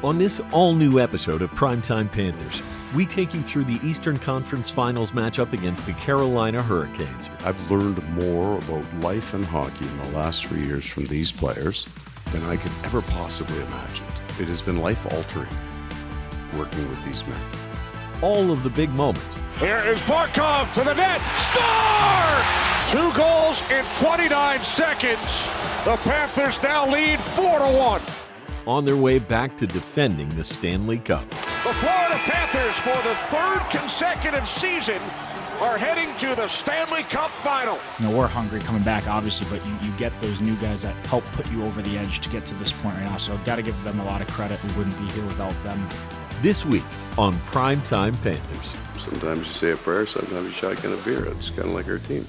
On this all-new episode of Primetime Panthers, we take you through the Eastern Conference Finals matchup against the Carolina Hurricanes. I've learned more about life and hockey in the last 3 years from these players than I could ever possibly imagine. It has been life-altering working with these men. All of the big moments. Here is Barkov to the net. Score! 2 goals in 29 seconds. The Panthers now lead 4-1. On their way back to defending the Stanley Cup. The Florida Panthers, for the 3rd consecutive season, are heading to the Stanley Cup final. You know, we're hungry coming back, obviously, but you get those new guys that help put you over the edge to get to this point right now. So I've got to give them a lot of credit. We wouldn't be here without them. This week on Primetime Panthers. Sometimes you say a prayer, sometimes you shotgun a beer. It's kind of like our team.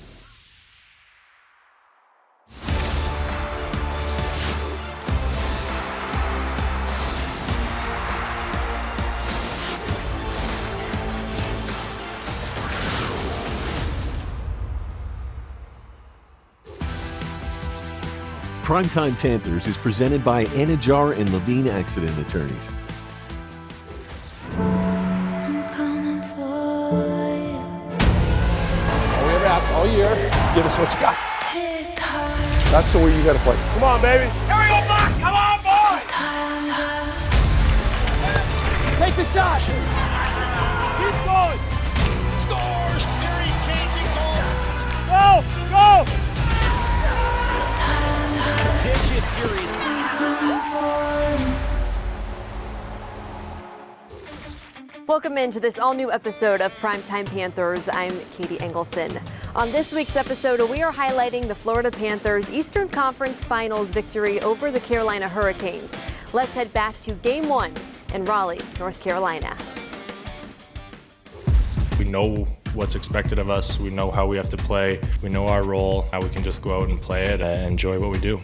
Primetime Panthers is presented by Anajar and Levine Accident Attorneys. I'm coming for you. All we ever ask all year is give us what you got. Tick-tock, That's the way you got to play. Come on, baby. Here we go, Mark. Come on, boys. time's up. Take the shot. Keep going. Scores. Series-changing goals. Go, go. Time's up. Vicious series. I'm coming for you. Welcome into this all-new episode of Primetime Panthers. I'm Katie Engelson. On this week's episode, we are highlighting the Florida Panthers' Eastern Conference Finals victory over the Carolina Hurricanes. Let's head back to Game 1 in Raleigh, North Carolina. We know what's expected of us. We know how we have to play. We know our role. How we can just go out and play it and enjoy what we do.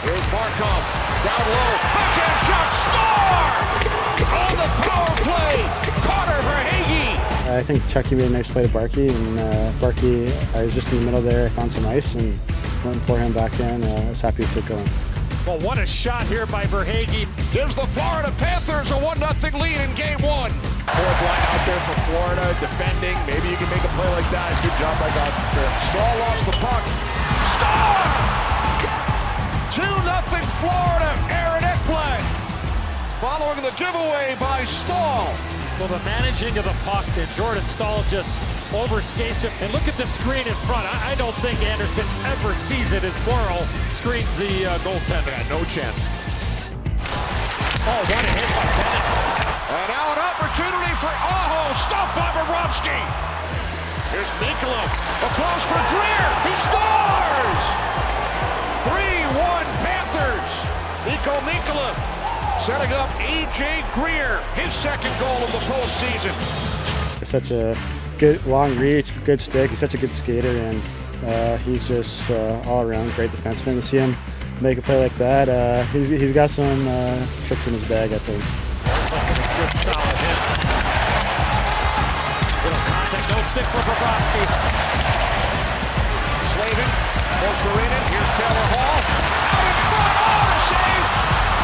Here's Barkov. Down low. Backhand shot. Score! On the power play. Carter Verhaeghe. I think Chucky made a nice play to Barkey, and Barkey, I was just in the middle there, found some ice, and went for him back in. I was happy to see it going. Well, what a shot here by Verhaeghe. Gives the Florida Panthers a 1-0 lead in Game 1. Fourth line out there for Florida, defending. Maybe you can make a play like that. Good job by Gostisbehere. Stahl lost the puck. Score! 2-0 Florida, Aaron Ekblad. Following the giveaway by Stahl. Well, the managing of the puck, and Jordan Stahl just overskates it. And look at the screen in front. I don't think Anderson ever sees it as Morrow screens the goaltender. Yeah, no chance. Oh, what a hit by Bennett. And now an opportunity for Aho. Stopped by Bobrovsky. Here's Mikula. Across for Greer. He scores! 3-1 Panthers. Mikko Mikula setting up A.J. Greer, his 2nd goal of the postseason. Such a good long reach, good stick. He's such a good skater, and he's just all-around great defenseman. To see him make a play like that, he's got some tricks in his bag, I think. Good solid hit. Little contact, no stick for Bobrovsky. Slavin, Osterinen, here's Taylor Hall. Out in front, the save!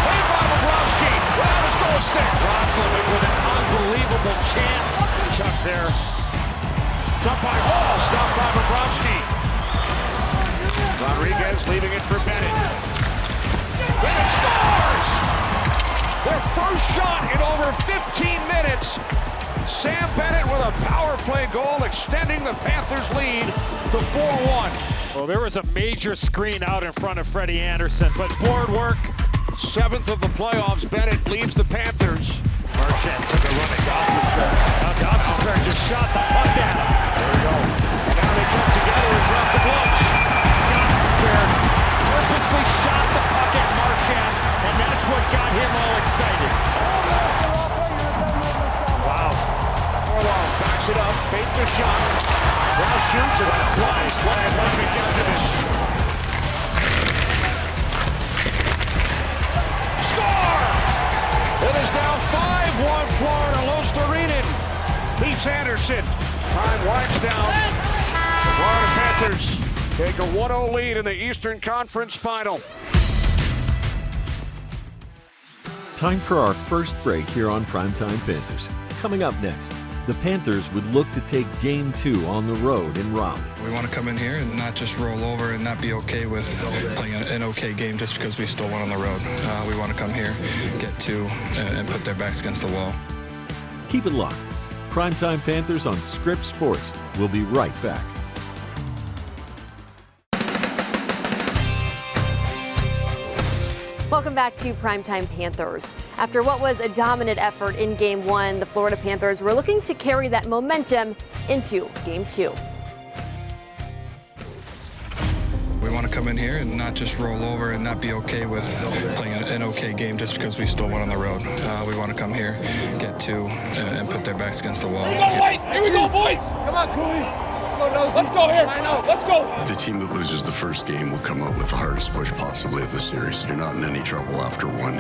Made by Bobrovsky. Without his goal stick. Roslovic with an unbelievable chance. Chuck there. Jump by Hall, stopped by Bobrovsky. Rodriguez leaving it for Bennett. Bennett scores! Their first shot in over 15 minutes. Sam Bennett with a power play goal, extending the Panthers' lead to 4-1. Well, there was a major screen out in front of Freddie Anderson, but board work. 7th of the playoffs, Bennett leads the Panthers. Marchand took a run at Gostisbehere. Now Gostisbehere just shot the puck at him. There we go. And now they come together and drop the gloves. Gostisbehere purposely shot the puck at Marchand, and that's what got him all excited. Wow. Orlov backs it up, faked the shot. Now shoots it, that's wide. Play by Mikhailjovic. Score! It is now 5-1 Florida. Osterinen beats Anderson. Time winds down. The Florida Panthers Take a 1-0 lead in the Eastern Conference Final. Time for our first break here on Primetime Panthers. Coming up next, the Panthers would look to take Game 2 on the road in Raleigh. We want to come in here and not just roll over and not be okay with playing an okay game just because we stole one on the road. We want to come here, get two, and put their backs against the wall. Keep it locked. Primetime Panthers on Scripps Sports. We'll be right back. Welcome back to Primetime Panthers. After what was a dominant effort in Game 1, the Florida Panthers were looking to carry that momentum into Game 2. We want to come in here and not just roll over and not be okay with playing an okay game just because we stole one on the road. We want to come here, get two, and put their backs against the wall. Here we go, White! Here we go, boys! Come on, Cooley! Let's go here! I know, let's go! The team that loses the first game will come out with the hardest push possibly of the series. You're not in any trouble after one,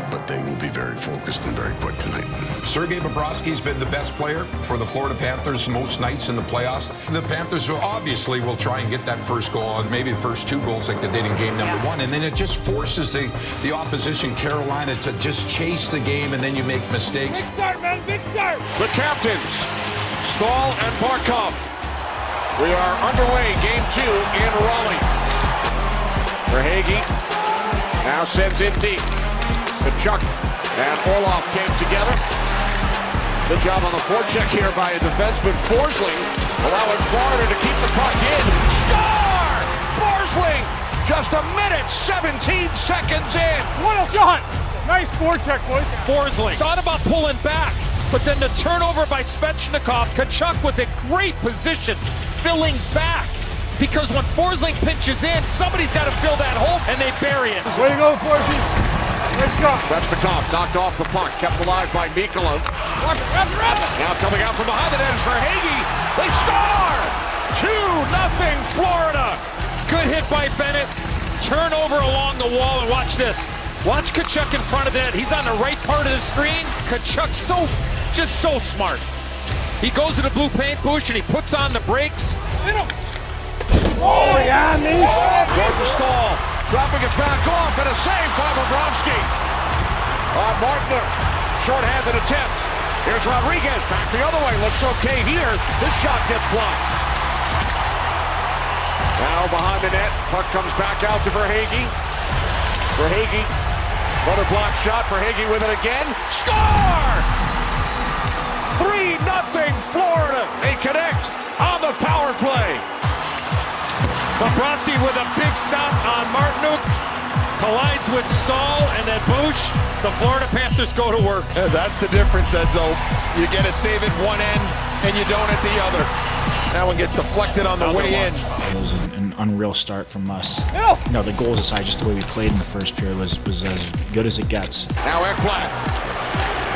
but they will be very focused and very quick tonight. Sergei Bobrovsky's been the best player for the Florida Panthers most nights in the playoffs. The Panthers obviously will try and get that first goal, and maybe the first two goals like they did in game number one, and then it just forces the opposition, Carolina, to just chase the game, and then you make mistakes. Big start, man, big start! The captains, Stahl and Barkov. We are underway, Game 2 in Raleigh. Verhaeghe now sends in deep. Kachuk and Orlov came together. Good job on the forecheck here by a defenseman. Forsling allowing Florida to keep the puck in. Score! Forsling! Just a minute, 17 seconds in. What a shot! Nice forecheck, boys. Forsling thought about pulling back, but then the turnover by Svechnikov. Kachuk with a great position, filling back. Because when Forsling pinches in, somebody's got to fill that hole, and they bury it. Way to go, Forsling. Nice shot. Svechnikov knocked off the puck, kept alive by Mikula. Now coming out from behind the net is Verhaeghe. They score! 2-0 Florida. Good hit by Bennett. Turnover along the wall, and watch this. Watch Kachuk in front of that. He's on the right part of the screen. Kachuk's just so smart. He goes to the blue paint bush and he puts on the brakes. Oh, yeah, me. Gordon Stahl dropping it back off, and a save by Bobrovsky. Martinook, short-handed attempt. Here's Rodriguez back the other way. Looks okay here. This shot gets blocked. Now behind the net, puck comes back out to Verhaeghe. Verhaeghe, another block shot. Verhaeghe with it again. Score! 3-0 Florida. They connect on the power play. Bobrovsky with a big stop on Martinook. Collides with Stahl, and then Bush. The Florida Panthers go to work. Yeah, that's the difference, Edzo. You get a save at one end, and you don't at the other. That one gets deflected on the way in. It was an unreal start from us. No, the goals aside, just the way we played in the first period was as good as it gets. Now Ekblad.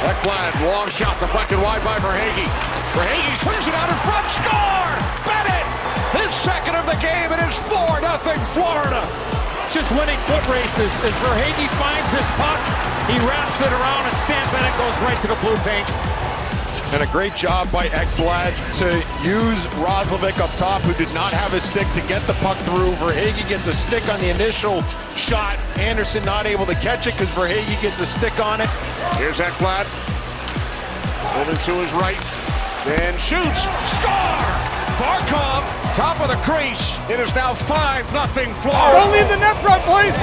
Ekblad, long shot deflected wide by Verhaeghe. Verhaeghe swings it out in front. Score! Bennett! His second of the game. It is 4-0 Florida. Just winning foot races as Verhaeghe finds his puck. He wraps it around, and Sam Bennett goes right to the blue paint. And a great job by Ekblad to use Roslovic up top, who did not have a stick to get the puck through. Verhaeghe gets a stick on the initial shot. Anderson not able to catch it because Verhaeghe gets a stick on it. Here's Ekblad. Over to his right. Then shoots. Score! Barkov, top of the crease. It is now 5-0 Florida. Don't leave the net front, boys.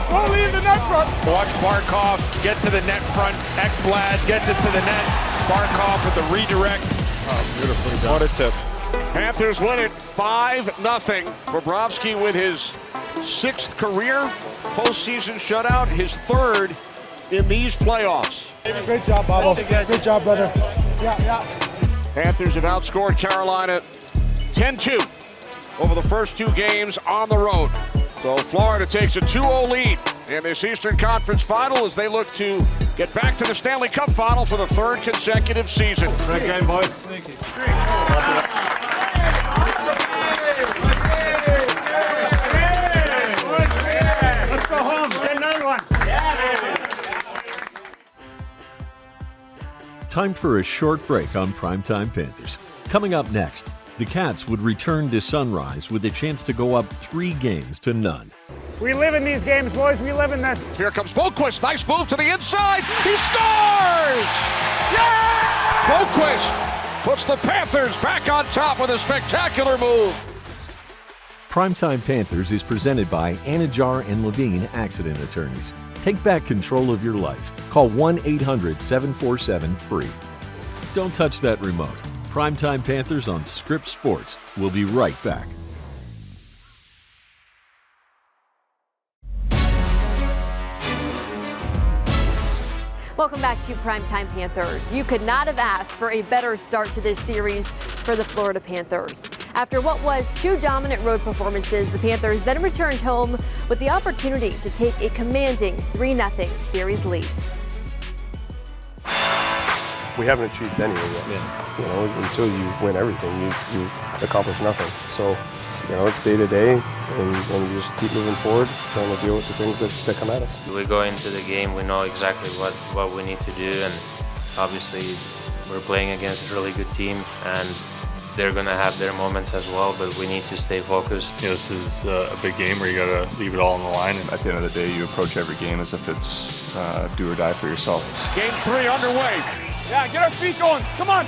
Don't leave the net front. Watch Barkov get to the net front. Ekblad gets it to the net. Barkov with the redirect. Oh, beautifully done. What a tip. Panthers win it 5-0. Bobrovsky with his 6th career postseason shutout, his 3rd in these playoffs. Great job, Bobo. Good job, brother. Yeah. Panthers have outscored Carolina 10-2 over the first 2 games on the road. So Florida takes a 2-0 lead in this Eastern Conference Final as they look to get back to the Stanley Cup Final for the 3rd consecutive season. Great game, boys. Thank you. Let's go home. Get another one. Time for a short break on Primetime Panthers. Coming up next, The Cats would return to Sunrise with a chance to go up 3-0. We live in these games, boys. We live in this. Here comes Boquist. Nice move to the inside. He scores! Yeah! Boquist puts the Panthers back on top with a spectacular move. Primetime Panthers is presented by Anajar and Levine Accident Attorneys. Take back control of your life. Call 1-800-747-FREE. Don't touch that remote. Primetime Panthers on Scripps Sports. We'll be right back. Welcome back to Primetime Panthers. You could not have asked for a better start to this series for the Florida Panthers. After what was 2 dominant road performances, the Panthers then returned home with the opportunity to take a commanding 3-0 series lead. We haven't achieved anything yet. You know, until you win everything, you accomplish nothing. So, you know, it's day to day, and we just keep moving forward, trying to deal with the things that come at us. We go into the game, we know exactly what we need to do, and obviously we're playing against a really good team, and they're going to have their moments as well, but we need to stay focused. You know, this is a big game where you got to leave it all on the line, and at the end of the day, you approach every game as if it's do or die for yourself. Game 3 underway. Yeah, get our feet going. Come on.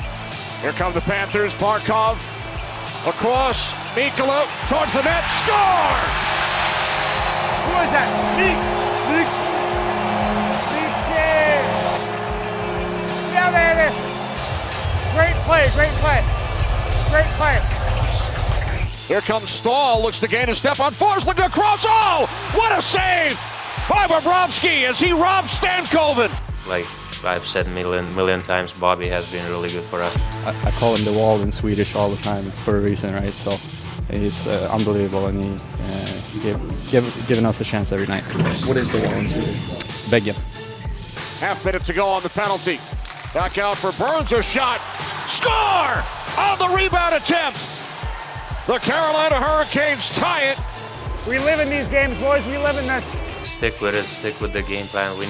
Here come the Panthers. Barkov across. Mikula towards the net. Score! Who is that? Meek. Yeah, baby. Great play. Great play. Here comes Stahl. Looks to gain a step on Forsling across. Oh! What a save by Bobrovsky as he robs Stankoven. Like I've said a million times, Bobby has been really good for us. I call him the wall in Swedish all the time for a reason, right? So he's unbelievable, and he's giving us a chance every night. What is the wall in Swedish? Bägge. Half minute to go on the penalty. Back out for Burns, a shot. Score! On the rebound attempt. The Carolina Hurricanes tie it. We live in these games, boys. We live in this. Stick with it, stick with the game plan. We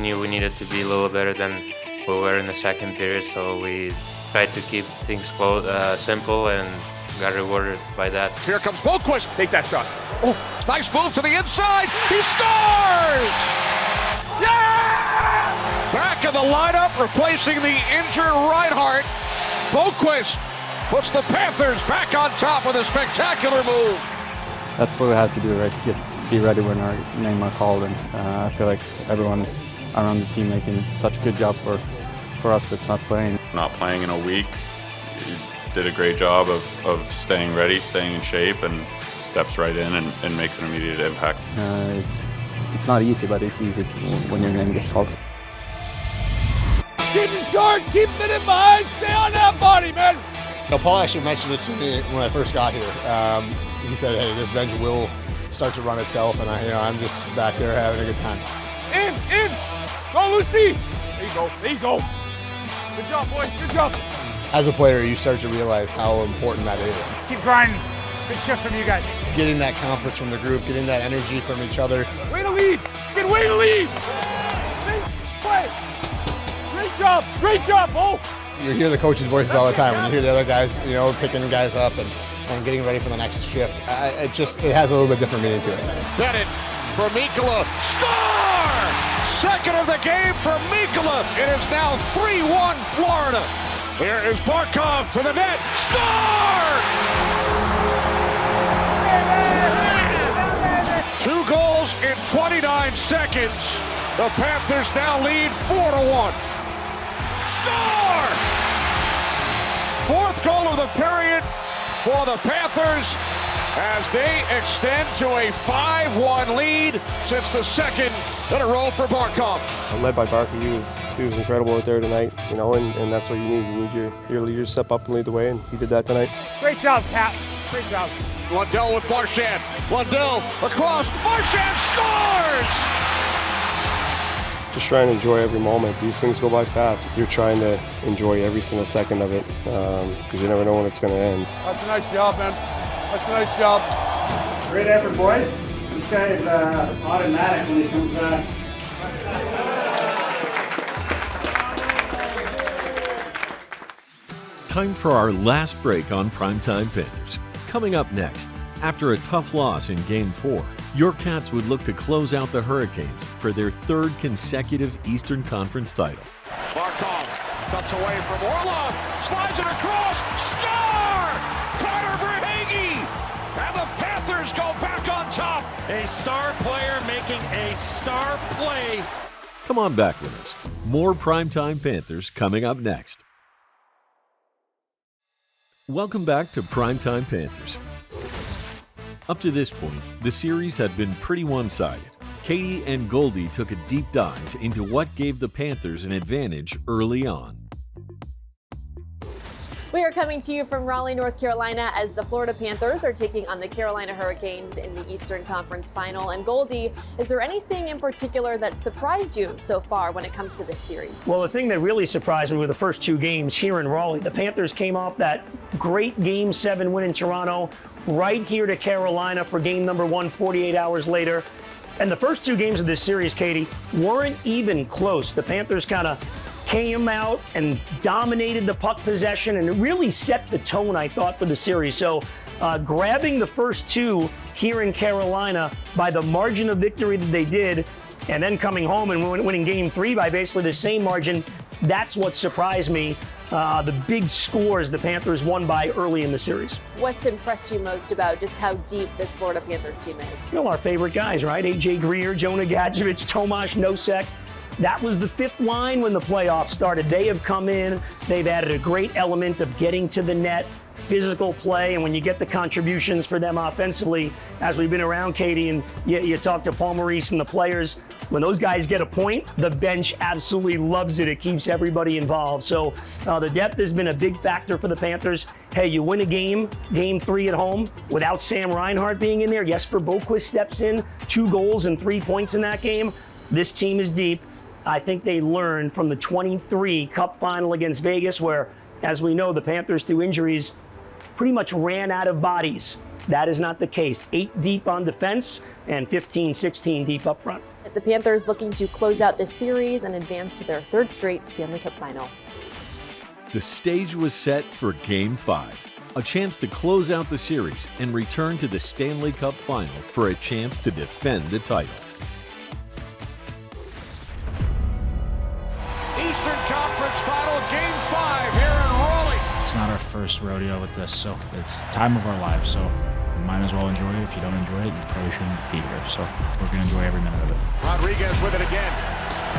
knew we needed to be a little better than we were in the second period, so we tried to keep things simple and got rewarded by that. Here comes Boquist. Take that shot. Oh, nice move to the inside. He scores! Yeah! Back in the lineup, replacing the injured Reinhart. Boquist puts the Panthers back on top with a spectacular move. That's what we have to do, right? Be ready when our name are called, and I feel like everyone around the team making such a good job for us that's not playing. Not playing in a week, you did a great job of staying ready, staying in shape, and steps right in and makes an immediate impact. It's not easy, but it's easy when your name gets called. Keep it short, keep it in behind, stay on that body, man. No, Paul actually mentioned it to me when I first got here. He said, "Hey, this bench will start to run itself," and I'm just back there having a good time. In, go Lucy. There you go. Good job, boys, good job. As a player, you start to realize how important that is. Keep grinding. Good shift from you guys. Getting that confidence from the group, getting that energy from each other. Way to lead. Good way to lead. Play. Great job, Bo. You hear the coaches' voices all the time. When you hear the other guys, picking guys up and getting ready for the next shift, it has a little bit different meaning to it. Bennett for Mikula. Score! Second of the game for Mikula. It is now 3-1 Florida. Here is Barkov to the net. Score! 2 goals in 29 seconds. The Panthers now lead 4-1. Score! 4th goal of the period for the Panthers as they extend to a 5-1 lead since the 2nd in a row for Barkov. Led by Barkov, he was incredible out there tonight, and that's what you need. You need your leaders to step up and lead the way, and he did that tonight. Great job, Cap. Great job. Lundell with Marchand. Lundell across. Marchand scores! Just try and enjoy every moment. These things go by fast. You're trying to enjoy every single second of it because you never know when it's going to end. That's a nice job, man. That's a nice job. Great effort, boys. This guy is automatic when he comes back. Time for our last break on Primetime Panthers. Coming up next, after a tough loss in Game 4, your Cats would look to close out the Hurricanes for their third consecutive Eastern Conference title. Barkov cuts away from Orlov, slides it across, score! Carter Verhaeghe! And the Panthers go back on top. A star player making a star play. Come on back with us. More Primetime Panthers coming up next. Welcome back to Primetime Panthers. Up to this point, the series had been pretty one-sided. Katie and Goldie took a deep dive into what gave the Panthers an advantage early on. We are coming to you from Raleigh, North Carolina, as the Florida Panthers are taking on the Carolina Hurricanes in the Eastern Conference Final. And Goldie, is there anything in particular that surprised you so far when it comes to this series? Well, the thing that really surprised me were the first two games here in Raleigh. The Panthers came off that great Game 7 win in Toronto, right here to Carolina for game number 1 48 hours later. And the first two games of this series, Katie, weren't even close. The Panthers kind of came out and dominated the puck possession, and it really set the tone, I thought, for the series. So grabbing the first two here in Carolina by the margin of victory that they did, and then coming home and winning Game 3 by basically the same margin, that's what surprised me. The big scores the Panthers won by early in the series. What's impressed you most about just how deep this Florida Panthers team is? You know, our favorite guys, right? AJ Greer, Jonah Gadjevich, Tomas Nosek. That was the fifth line when the playoffs started. They have come in, they've added a great element of getting to the net, physical play, and when you get the contributions for them offensively, as we've been around, Katie, and you talk to Paul Maurice and the players, when those guys get a point, the bench absolutely loves it. It keeps everybody involved. So the depth has been a big factor for the Panthers. Hey, you win a game, Game 3 at home, without Sam Reinhart being in there. Jesper Boquist steps in, 2 goals and 3 points in that game. This team is deep. I think they learned from the 23 Cup final against Vegas, where, as we know, the Panthers, through injuries, pretty much ran out of bodies. That is not the case. 8 deep on defense and 15, 16 deep up front. The Panthers looking to close out this series and advance to their third straight Stanley Cup final. The stage was set for Game 5, a chance to close out the series and return to the Stanley Cup final for a chance to defend the title. Eastern Conference Final, Game 5 here in Raleigh. It's not our first rodeo with this, so it's the time of our lives. So you might as well enjoy it. If you don't enjoy it, you probably shouldn't be here. So we're going to enjoy every minute of it. Rodriguez with it again.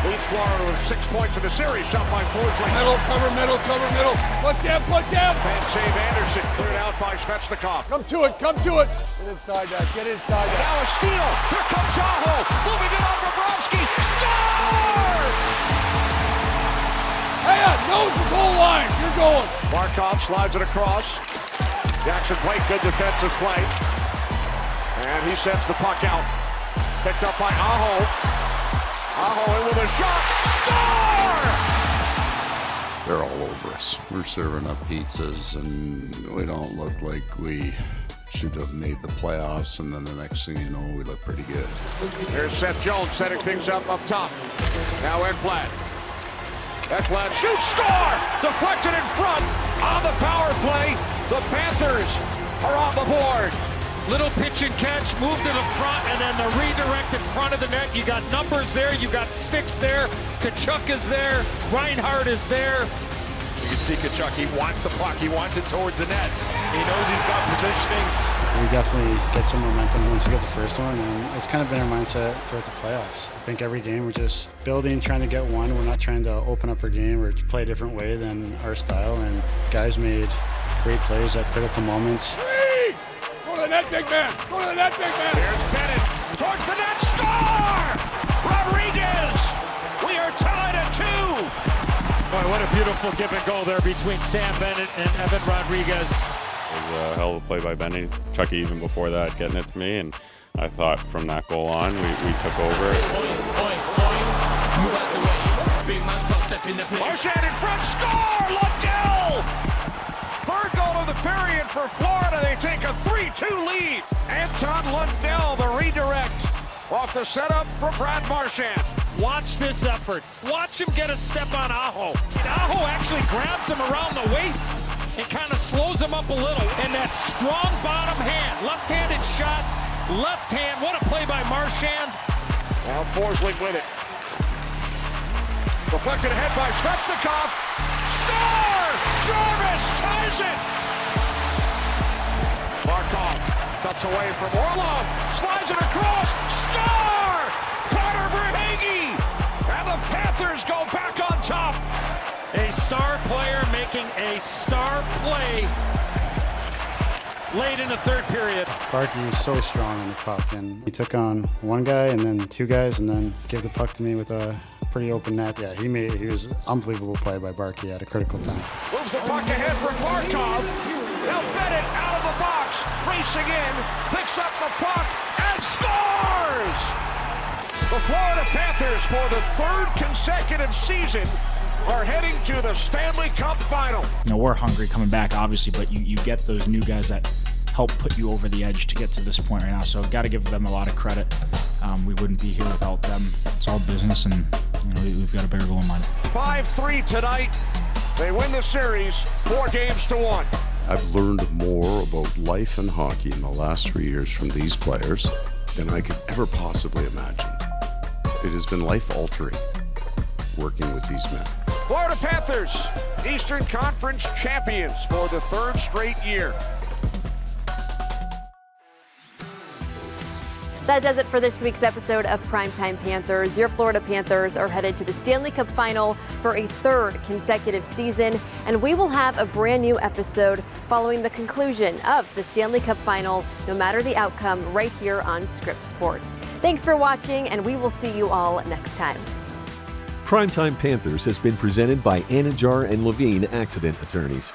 Leads Florida with 6 points in the series. Shot by Forsling. Middle, cover middle, cover middle. Push down, push down. Bad save Anderson. Cleared out by Svechnikov. Come to it, come to it. Get inside that, get inside And that. now a steal. Here comes Aho. Moving it on Bobrovsky. Score! Hey, nose his whole line. You're going. Barkov slides it across. Jackson Blake, good defensive play. And he sends the puck out. Picked up by Aho. Aho in with a shot. Score! They're all over us. We're serving up pizzas, and we don't look like we should have made the playoffs, and then the next thing you know, we look pretty good. Here's Seth Jones setting things up top. Now Ekblad. Ekblad shoots, score! Deflected in front on the power play. The Panthers are on the board. Little pitch and catch, move to the front, and then the redirect in front of the net. You got numbers there, you got sticks there. Kachuk is there, Reinhart is there. You can see Kachuk, he wants the puck, he wants it towards the net. He knows he's got positioning. We definitely get some momentum once we get the first one, and it's kind of been our mindset throughout the playoffs. I think every game we're just building, trying to get one. We're not trying to open up our game or play a different way than our style, and guys made great plays at critical moments. Go to the net, big man. Go to the net, big man. Here's Bennett towards the net, score! Rodriguez! We are tied at 2. Boy, what a beautiful give and go there between Sam Bennett and Evan Rodriguez. It was a hell of a play by Benny. Chucky even before that getting it to me, and I thought from that goal on we took over. Marchand in front, score! Lundell! Third goal of the period for Florida. They take a 3-2 lead. Anton Lundell, the redirect off the setup for Brad Marchand. Watch this effort. Watch him get a step on Aho. And Aho actually grabs him around the waist. and kind of slows him up a little. And that strong bottom hand, left-handed shot, left hand. What a play by Marchand. Now Forsling with it. Deflected ahead by Svechnikov. Score! Jarvis ties it! Markov cuts away from Orlov. Slides it across. Score! Carter Verhaeghe! And the Panthers go back on top. A star player making a star play late in the third period. Barkey is so strong on the puck, and he took on one guy and then two guys and then gave the puck to me with a pretty open net. Yeah, he was an unbelievable play by Barkey at a critical time. Moves the puck ahead for Markov. Now Bennett out of the box, racing in, picks up the puck, and scores! The Florida Panthers, for the third consecutive season, are heading to the Stanley Cup Final. We're hungry coming back, obviously, but you get those new guys that help put you over the edge to get to this point right now. So I've got to give them a lot of credit. We wouldn't be here without them. It's all business, and we've got a bigger goal in mind. 5-3 tonight. They win the series 4-1. I've learned more about life and hockey in the last 3 years from these players than I could ever possibly imagine. It has been life-altering working with these men. Florida Panthers, Eastern Conference champions for the third straight year. That does it for this week's episode of Primetime Panthers. Your Florida Panthers are headed to the Stanley Cup Final for a third consecutive season, and we will have a brand new episode following the conclusion of the Stanley Cup Final, no matter the outcome, right here on Script Sports. Thanks for watching, and we will see you all next time. Primetime Panthers has been presented by Anajar and Levine Accident Attorneys.